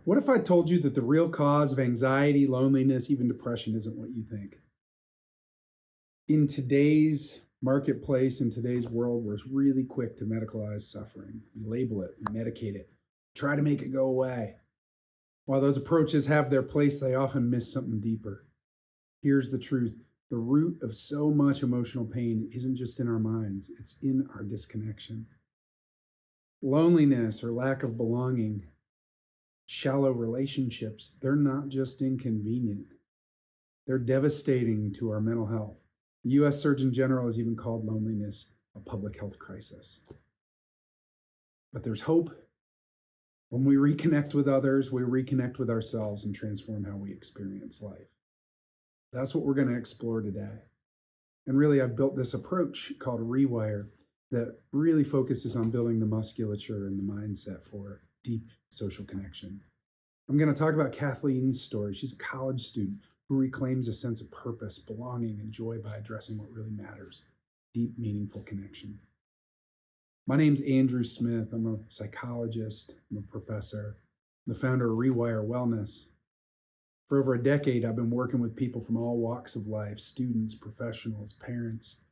What if I told you that the real cause of anxiety, loneliness, even depression isn't what you think? In today's marketplace, in today's world, we're really quick to medicalize suffering. We label it, we medicate it, try to make it go away. While those approaches have their place, they often miss something deeper. Here's the truth: the root of so much emotional pain isn't just in our minds, it's in our disconnection. Loneliness or lack of belonging, shallow relationships, they're not just inconvenient, they're devastating to our mental health. The US Surgeon General has even called loneliness a public health crisis. But there's hope. When we reconnect with others, we reconnect with ourselves and transform how we experience life. That's what we're going to explore today. And really, I've built this approach called Rewire that really focuses on building the musculature and the mindset for deep social connection. I'm going to talk about Kathleen's story. She's a college student who reclaims a sense of purpose, belonging, and joy by addressing what really matters: deep, meaningful connection. My name's Andrew Smith. I'm a psychologist, I'm a professor, I'm the founder of Rewire Wellness. For over a decade, I've been working with people from all walks of life: students, professionals, parents,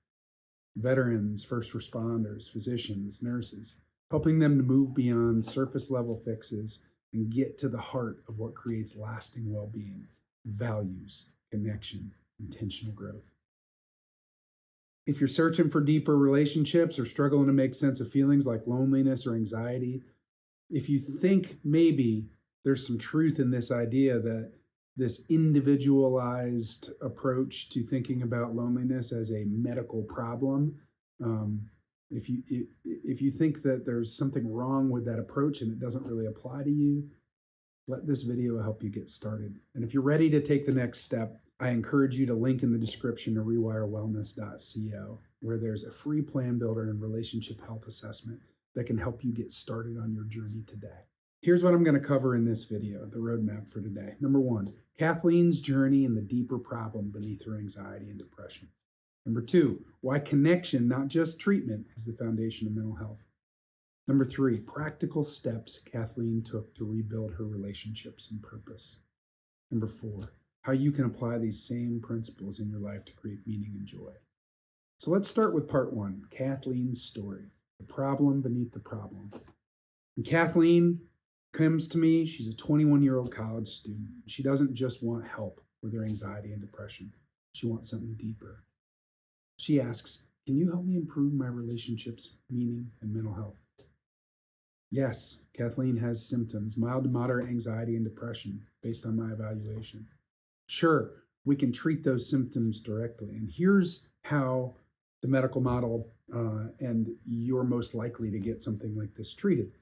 veterans, first responders, physicians, nurses, helping them to move beyond surface level fixes and get to the heart of what creates lasting well being: values, connection, intentional growth. If you're searching for deeper relationships or struggling to make sense of feelings like loneliness or anxiety, if you think maybe there's some truth in this idea that this individualized approach to thinking about loneliness as a medical problem, if you think that there's something wrong with that approach and it doesn't really apply to you, let this video help you get started. And if you're ready to take the next step, I encourage you to link in the description to rewirewellness.co, where there's a free plan builder and relationship health assessment that can help you get started on your journey today. Here's what I'm going to cover in this video, the roadmap for today. Number one, Kathleen's journey and the deeper problem beneath her anxiety and depression. Number two, why connection, not just treatment, is the foundation of mental health. Number three, practical steps Kathleen took to rebuild her relationships and purpose. Number four, how you can apply these same principles in your life to create meaning and joy. So let's start with part one, Kathleen's story, the problem beneath the problem. And Kathleen comes to me, she's a 21-year-old college student. She doesn't just want help with her anxiety and depression. She wants something deeper. She asks, can you help me improve my relationships, meaning, and mental health? Yes, Kathleen has symptoms, mild to moderate anxiety and depression, based on my evaluation. Sure, we can treat those symptoms directly. And here's how the medical model, and you're most likely to get something like this treated.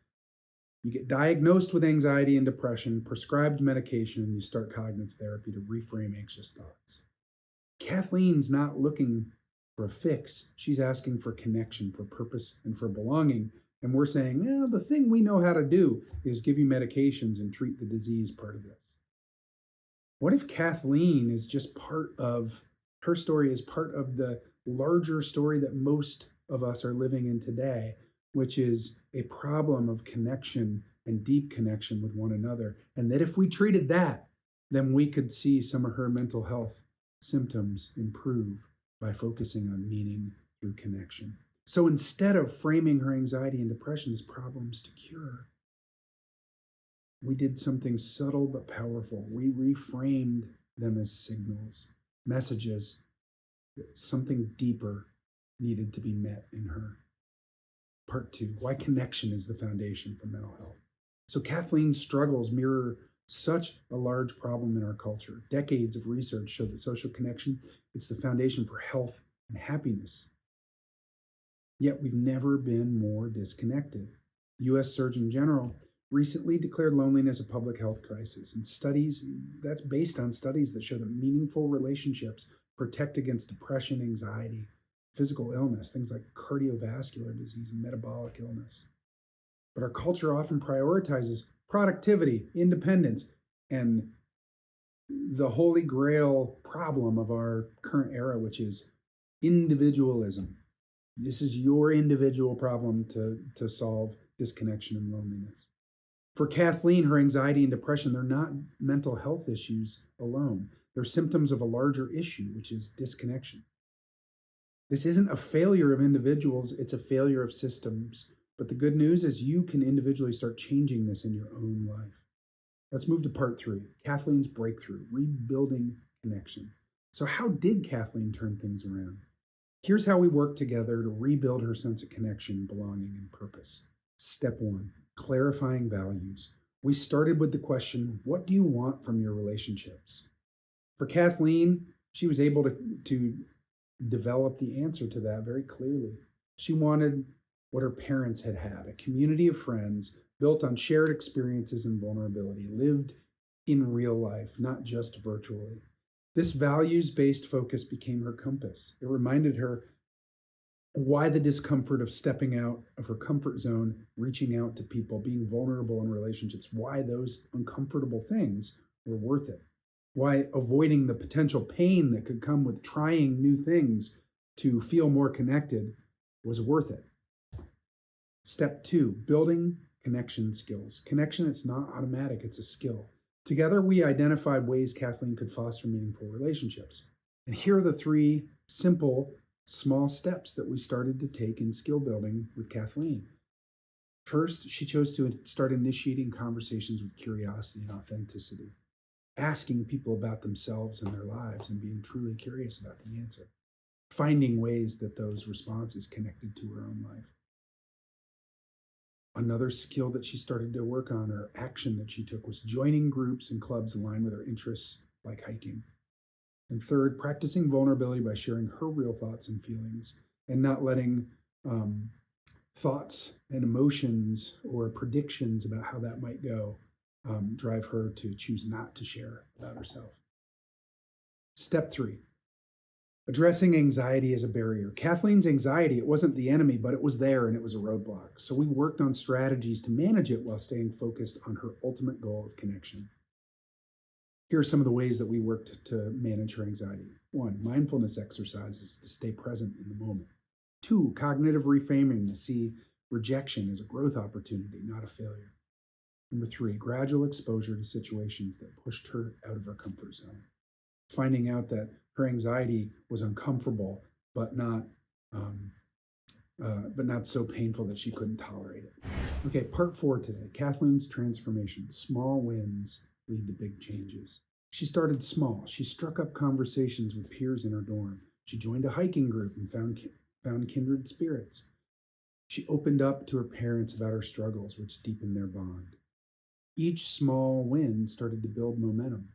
You get diagnosed with anxiety and depression, prescribed medication, and you start cognitive therapy to reframe anxious thoughts. Kathleen's not looking for a fix. She's asking for connection, for purpose, and for belonging. And we're saying, well, the thing we know how to do is give you medications and treat the disease part of this. What if Kathleen is just part of, her story is part of the larger story that most of us are living in today, which is a problem of connection and deep connection with one another. And that if we treated that, then we could see some of her mental health symptoms improve by focusing on meaning through connection. So instead of framing her anxiety and depression as problems to cure, we did something subtle but powerful. We reframed them as signals, messages that something deeper needed to be met in her. Part two, why connection is the foundation for mental health. So Kathleen's struggles mirror such a large problem in our culture. Decades of research show that social connection, it's the foundation for health and happiness. Yet we've never been more disconnected. The US Surgeon General recently declared loneliness a public health crisis, and studies that's based on studies that show that meaningful relationships protect against depression, anxiety, physical illness, things like cardiovascular disease and metabolic illness. But our culture often prioritizes productivity, independence, and the holy grail problem of our current era, which is individualism. This is your individual problem to solve disconnection and loneliness. For Kathleen, her anxiety and depression, they're not mental health issues alone. They're symptoms of a larger issue, which is disconnection. This isn't a failure of individuals, it's a failure of systems. But the good news is you can individually start changing this in your own life. Let's move to part 3, Kathleen's breakthrough, rebuilding connection. So how did Kathleen turn things around? Here's how we worked together to rebuild her sense of connection, belonging, and purpose. Step 1, clarifying values. We started with the question, what do you want from your relationships? For Kathleen, she was able to develop the answer to that very clearly. She wanted what her parents had had, a community of friends built on shared experiences and vulnerability, lived in real life, not just virtually. This values-based focus became her compass. It reminded her why the discomfort of stepping out of her comfort zone, reaching out to people, being vulnerable in relationships, why those uncomfortable things were worth it. Why avoiding the potential pain that could come with trying new things to feel more connected was worth it. Step 2, building connection skills. Connection, it's not automatic, it's a skill. Together, we identified ways Kathleen could foster meaningful relationships. And here are the 3 simple, small steps that we started to take in skill building with Kathleen. First, she chose to start initiating conversations with curiosity and authenticity, asking people about themselves and their lives and being truly curious about the answer, finding ways that those responses connected to her own life. Another skill that she started to work on, or action that she took, was joining groups and clubs aligned with her interests, like hiking. And third, practicing vulnerability by sharing her real thoughts and feelings and not letting thoughts and emotions or predictions about how that might go drive her to choose not to share about herself. Step 3, addressing anxiety as a barrier. Kathleen's anxiety, it wasn't the enemy, but it was there and it was a roadblock. So we worked on strategies to manage it while staying focused on her ultimate goal of connection. Here are some of the ways that we worked to manage her anxiety. 1, mindfulness exercises to stay present in the moment. 2, cognitive reframing to see rejection as a growth opportunity, not a failure. Number 3, gradual exposure to situations that pushed her out of her comfort zone. Finding out that her anxiety was uncomfortable, but not so painful that she couldn't tolerate it. Okay, part 4 today, Kathleen's transformation. Small wins lead to big changes. She started small. She struck up conversations with peers in her dorm. She joined a hiking group and found kindred spirits. She opened up to her parents about her struggles, which deepened their bond. Each small win started to build momentum.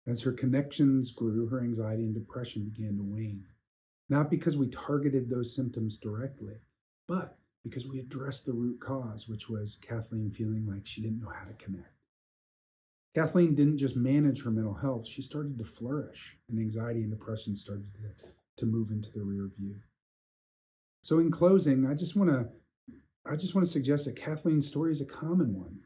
As her connections grew, her anxiety and depression began to wane. Not because we targeted those symptoms directly, but because we addressed the root cause, which was Kathleen feeling like she didn't know how to connect. Kathleen didn't just manage her mental health, she started to flourish, and anxiety and depression started to move into the rear view. So in closing, I just want to suggest that Kathleen's story is a common one.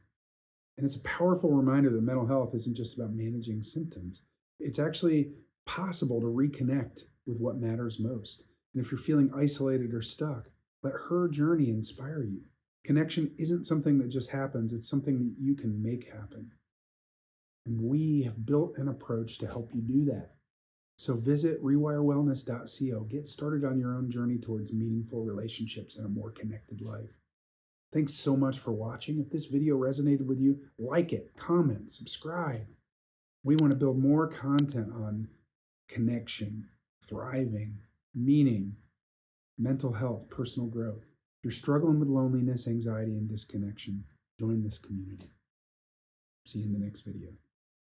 And it's a powerful reminder that mental health isn't just about managing symptoms. It's actually possible to reconnect with what matters most. And if you're feeling isolated or stuck, let her journey inspire you. Connection isn't something that just happens, it's something that you can make happen. And we have built an approach to help you do that. So visit rewirewellness.co. Get started on your own journey towards meaningful relationships and a more connected life. Thanks so much for watching. If this video resonated with you, like it, comment, subscribe. We want to build more content on connection, thriving, meaning, mental health, personal growth. If you're struggling with loneliness, anxiety, and disconnection, join this community. See you in the next video.